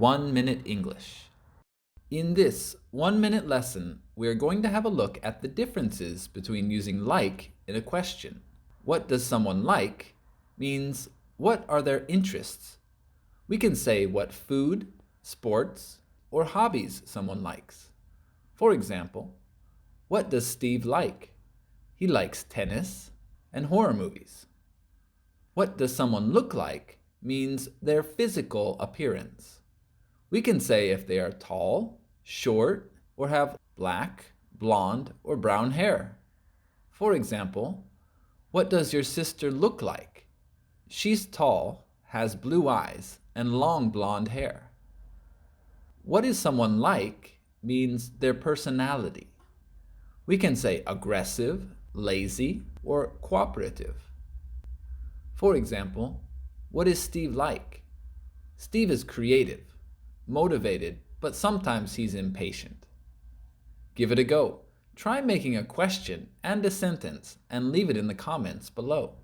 1-Minute English. In this 1-minute lesson, we are going to have a look at the differences between using like in a question. What does someone like means what are their interests? We can say what food, sports, or hobbies someone likes. For example, what does Steve like? He likes tennis and horror movies. What does someone look like means their physical appearance. We can say if they are tall, short, or have black, blonde, or brown hair. For example, what does your sister look like? She's tall, has blue eyes, and long blonde hair. What is someone like means their personality. We can say aggressive, lazy, or cooperative. For example, what is Steve like? Steve is creative, motivated, but sometimes he's impatient. Give it a go. Try making a question and a sentence and leave it in the comments below.